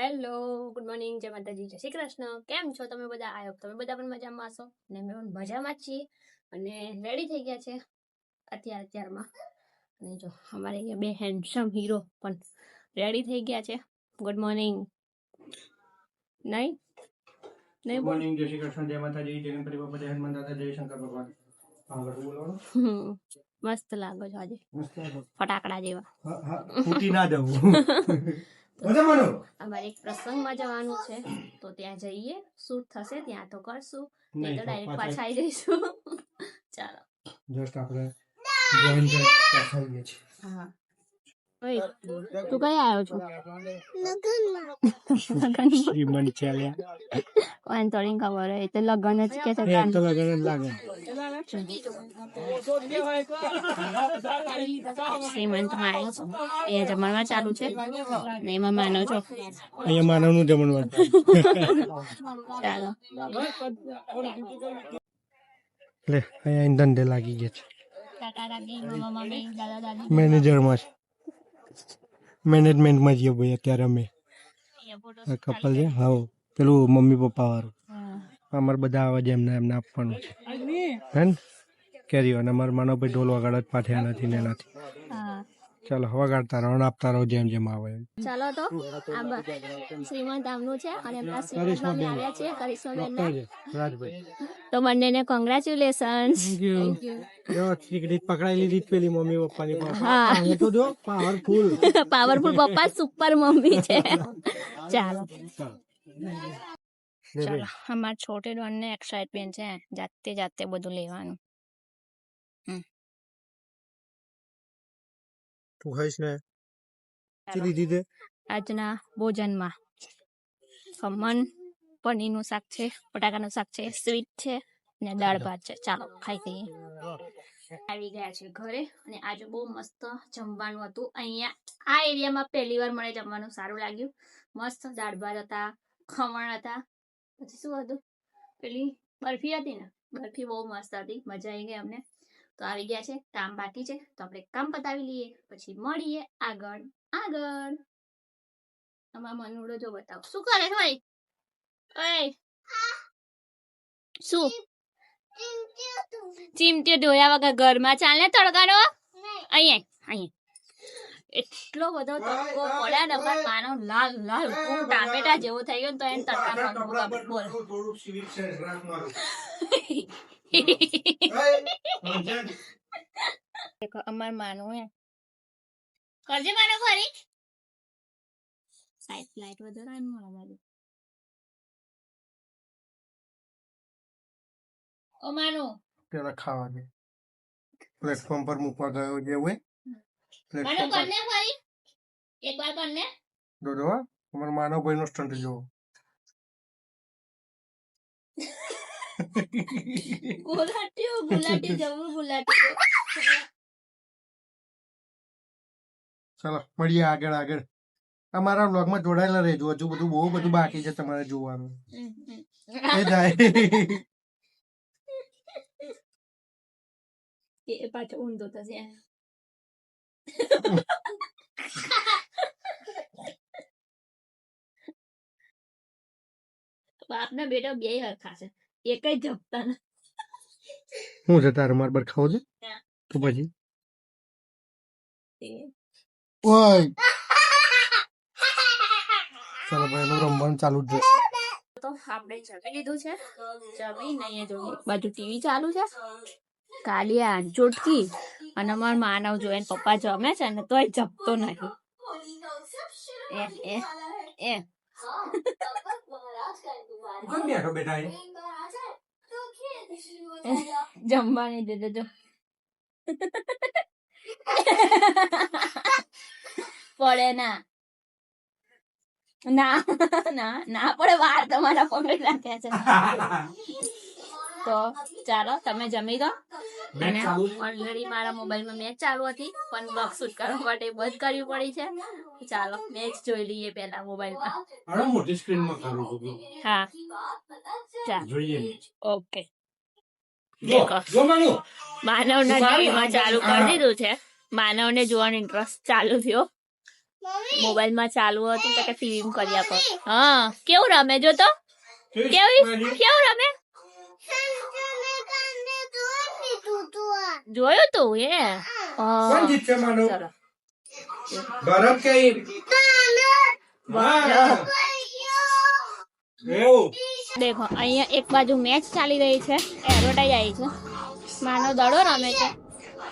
Hello, good morning, જય માતાજી, જય શ્રી કૃષ્ણ. કેમ છો તમે બધા? આયો તમે બધા પણ મજામાં હશો અને અમે પણ મજામાં જ છીએ અને રેડી થઈ ગયા છે અત્યારમાં. અને જો અમારે અહીંયા બે હેન્ડસમ હીરો પણ રેડી થઈ ગયા છે. Good morning. નહીં નહીં મોર્નિંગ, જય શ્રી કૃષ્ણ, જય માતાજી, જય ગણપતિ બાપા, જય હનુમાન દાદા, જય શંકર ભગવાન. મસ્ત લાગો છો આજે, ફટાકડા જેવા. ફૂટી ના જવું. અમારે એક પ્રસંગમાં જવાનું છે તો ત્યાં જઈએ, શૂટ થશે ત્યાં તો કરશું, નહીં તો ડાયરેક્ટ પાછા આવી જઈશું. ચાલો જસ્ટ આપણે જોઈન કરી પાછા આવીએ છીએ. હા. ઓય, તું કઈ આવ્યો છો? શ્રીમંત ચાલ્યા. કોઈને થોડી ખબર હોય, એ તો લગન જ કે છે. એ તો લગન જ લાગે. શ્રીમંતમાં આવ્યો છો, અહીંયા જમણવાર ચાલુ છે ને એમાં માનવ છો. અહીંયા માનવનું જમણવાર. ચાલો લે, અહીંયા ધંધે લાગી ગયા છે. કાકા કાકી, મામા મામી, દાદા દાદી, મેનેજરમાં છે, મેનેજમેન્ટમાં છીએ ભાઈ અત્યારે અમે. કપલ છે. હા, પેલું મમ્મી પપ્પા વાળું. અમારે બધા આવા જ એમને આપવાનું છે. હે ને કેરીઓ અને અમારા માનવભાઈ ઢોલ વગાડત પાછા એનાથી ને એનાથી. ચાલો વગાડતા રહો, આપતા રહો જેમ જેમ આવે. ચાલો તો શ્રીમંત આમનું છે અને એમના શ્રીમંત અમે આવ્યા છીએ કરિશ્માબેન રાજભાઈ. તો બંનેને કોંગ્રેચ્યુલેશન્સ. પકડાઈ લીધી પેલી મમ્મી પપ્પાની. હા, તો જો પાવરફુલ પાવરફુલ પપ્પા, સુપર મમ્મી છે. ચાલો ચાલો, અમાર છોટે ડોન ને એક્સાઇટમેન્ટ છે જાતે જાતે બધું લેવાનું. તું ખાઈશ ને લીધી તે આજના ભોજનમાં ખમણ, પનીરનું શાક છે, બટાકાનું શાક છે, સ્વીટ છે ને દાળ ભાત છે. ચાલો ખાઈ લઈએ. આવી ગયા છે ઘરે અને આજે બહુ મસ્ત જમવાનું હતું. અહીંયા આ એરિયામાં પહેલી વાર મને જમવાનું સારું લાગ્યું. મસ્ત દાળ ભાત હતા, ખમણ હતા, પછી શું હતું, પેલી બરફી હતી ને, બરફી બહુ મસ્ત હતી, મજા આવી ગઈ અમને. તો આવી ગયા છે, કામ બાકી છે તો આપણે કામ પતાવી લઈએ, પછી મળીએ આગળ. આમાં મનુડો જો બતાવો શું કરે ભાઈ. ઓય શું ચીમટીઓ ધોયા વગર ઘરમાં ચાલે તડકાનો? અહીંયા એટલો બધો તડકો પડ્યા ને અમાર માનો લાલ લાલ ટામેટા જેવો થઈ ગયો તો એને તડકામાં બોલ. અમાર માનું હે કરજે માનો ફરી સાઈડ લાઈટ વધારે મોડા બાજુ. ઓ માનું પેલા ખાવાની પ્લેટફોર્મ પર મૂકવા ગયો જે હોય પ્લેટફોર્મ પર. ફરી એક વાર કરને દોડો અમારા માનવભાઈ નો સ્ટન્ટ જોવો. ગુલાટી જવું ગુલાટી. ચાલો મળીએ આગળ આગળ. અમારા બ્લોગમાં જોડાયેલા રહેજો, હજુ બધું બહુ બધું બાકી છે તમારે જોવાનું. એ જાય એ પાછો ઊંધો થશે. બાપના બેટા બે હરખા છે, એક જ જપતા ને. શું છે તારે માર બર ખાવું છે તો પછી ઓય ચાલો ભાઈ એનું રમવાનું ચાલુ જ છે. તો આપણે જમી લીધું છે, જમીને અહીંયા જોઈએ બાજુ ટીવી ચાલુ છે, કાલિયા ચોટકી અને અમાર માનવ જોઈને પપ્પા જમે છે ને તોય જપતો નહીં. જમવાની દે દેજો. પડે ના ના ના ના પડે, વાર તમારા પકડી રાખે છે. તો ચાલો તમે જમી દો. અને ઓલરેડી મારા મોબાઈલમાં મેચ ચાલુ હતી પણ બ્લોગ શૂટ કરવા માટે બંધ કરવી પડી છે. ચાલો મેચ જોઈ લઈએ પેલા મોબાઈલમાં. મોટી સ્ક્રીનમાં કરું છું. હા ચાલો જોઈએ. ઓકે. માનવના ટીવીમાં ચાલુ કરી દીધું છે. માનવને જોવાનો ઇન્ટરેસ્ટ ચાલુ થયો મોબાઈલમાં ચાલુ હતું તો કે ટીવી કરી આપો. હા કેવું રમે જો તો કેવું રમે જોયું તું એ કોણ જીતશે માનો ચલો ભારત કે બરાબર. એવું દેખો અહીંયા એક બાજુ મેચ ચાલી રહી છે, એડવર્ટાઈઝ આવી છે, માનો દડો રમે છે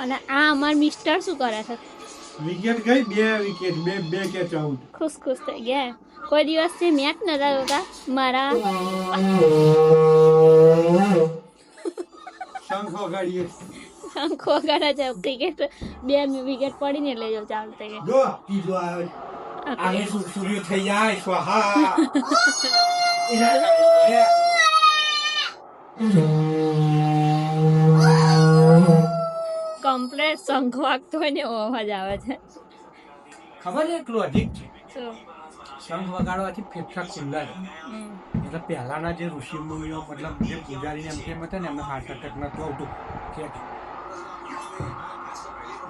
અને આ અમાર મિસ્ટર શું કરે છે? વિકેટ ગઈ, 2 વિકેટ, બે કેચ આઉટ. ખુશ થઈ ગયા. કોઈ દિવસથી મેચ નતા જોતા મારા શંખ વગાડીએ. શંખો વગાડે છે. ક્રિકેટ 2 વિકેટ પડીને એટલે જો ચાલુ થઈ ગઈ. જો ત્રીજો આવ્યો. આને સૂર્ય થઈ જાય સ્વાહા. કમ્પ્લેટ શંખ વાગતો હોય ને એવો અવાજ આવે છે. ખબર છે એટલું અધિક છે. શું? શંખ વગાડવાથી ફેફસા ખુલ્લા છે. હમ. એટલે પહેલાના જે ઋષિ મુનિઓ મતલબ જે પૂજારીને એમ કેમ હતા ને એમને હાર્ટ એટેક નતું આવતું.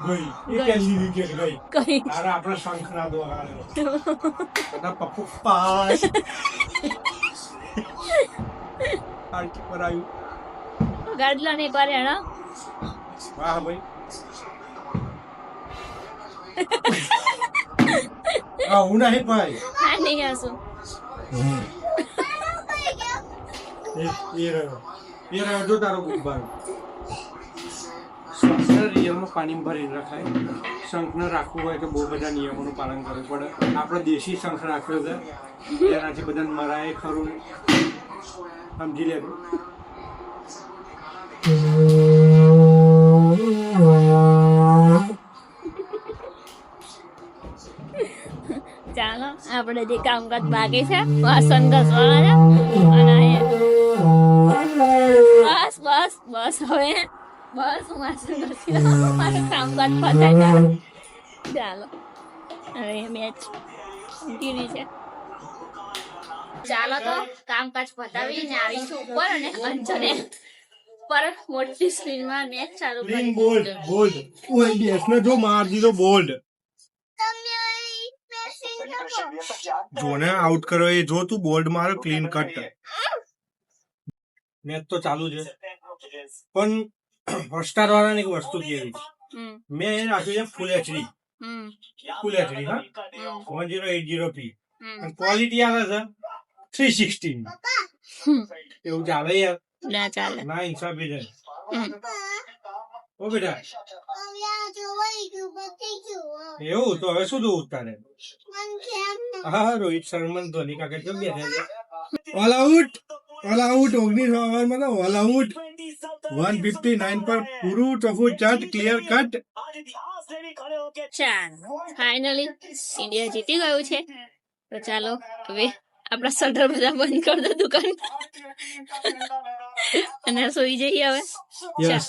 ગઈ એ પહેલી વિકેટ ગઈ. કઈ તારા આપણે શંખ ના વગાડ્યો. બધા પપ્પુ પાસ. હાર્ટ પર આવ્યું. ગાડલા ને કરે ને વાહ ભાઈ. હું નહીં ભાઈ. હા નહીં હસું. એ રહ્યો જો તારો ગુબ્બારો. શંખને રિયલમાં પાણી ભરીને રખાય. શંખને રાખવું હોય તો બહુ બધા નિયમોનું પાલન કરવું પડે. આપણે દેશી શંખ રાખ્યો છે એનાથી બધાને મરાય ખરું સમજી લેજો. ચાલો આપણે જે કામકાજ બાકી છે વાસણ ઘસવાના છે અને બસ હવે બસ હું વાસણ ઘસી લઉં. મારું કામકાજ પતાઈ જાય. ચાલો હવે મેચ ટીવી છે. ચાલો તો કામકાજ પતાવીને આવીશું ઉપર અને અંજને પર મોટી સ્ક્રીનમાં મેચ ચાલુ કરી બોલ્ડ બોલ્ડ ઓય બેસને જો માર દીધો બોલ્ડ. જોને આઉટ કરો એ જો તું બોલ્ડ મારો ક્લીન કટ. મેચ તો ચાલુ છે પણ હોટસ્ટાર વાળાને એક વસ્તુ કેવી મેં એ રાખ્યું છે ફૂલ એચડી. ફૂલ એચડી હા 1080p અને ક્વોલિટી આવે છે 360 એવું ચાલે યાર ના ચાલે ના હિસાબે છે. ઓ બેટા એવું તો હવે શું જોવું તારે? હા રોહિત શર્મા ધોની કાકા કેમ બેઠા છે? ઓલ આઉટ 19 ઓવરમાં તો ઓલ આઉટ 159 પર પૂરું ચોખ્ખું ચાટ ક્લિયર કટ. ચાલો ફાઇનલી ઇન્ડિયા જીતી ગયું છે. તો ચાલો હવે આપણા શટર બધા બંધ કરી દો દુકાન અને સુઈ જઈએ હવે. યસ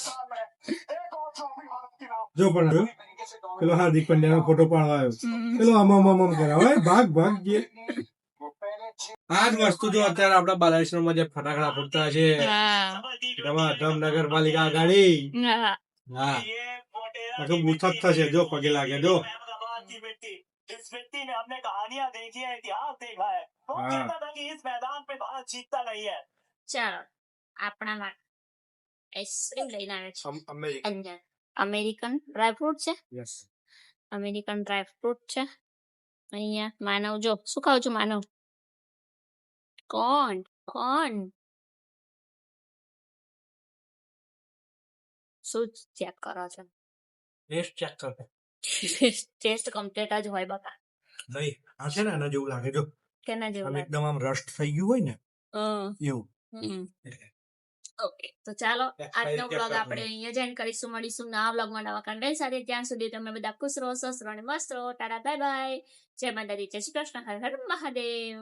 જો પણ પેલો હાર્દિક પંડ્યાનો ફોટો પાડવા આવ્યો પેલો આમ કરાવે ભાગ જે આ જ વસ્તુ જો અત્યારે આપડા બાલાશ્વરમાં જે ફટાકડા ફૂટતા છે નગરપાલિકા આગાડી હા આખું બૂથ જ થશે જો પગે લાગે જો. जिस व्यक्ति ने हमने कहानियां देखी है इतिहास देखा है वो कहता था कि इस मैदान पे भारत जीतता नहीं है. ચાલો આપણા આઈસ્ક્રીમ લઈને આવે છે અંદર અમેરિકન ડ્રાયફ્રૂટ છે. યસ અમેરિકન ડ્રાયફ્રૂટ છે. અહીંયા માનવ જો શું ખાવ છું માનવ? કોણ શું ચેક કરો છો? ટેસ્ટ ચેક કર ટેસ્ટ કમ્પ્લીટ જ હોય બકા. નહીં આ છે ને આના જેવું લાગે જો કેના જેવું લાગે? એકદમ આમ રસ્ટ થઈ ગયું હોય ને એવું. ઓકે તો ચાલો આજનો બ્લોગ આપણે અહીંયા જ એન્ડ કરીશું. મળીશું નવા બ્લોગમાં નવા કન્ટેન્ટ સાથે. ત્યાં સુધી તમે બધા ખુશ રહો, સ્વસ્થ રહો અને મસ્ત રહો. Tata bye bye. જય માતાજી, જય શ્રી કૃષ્ણ, હર હર મહાદેવ.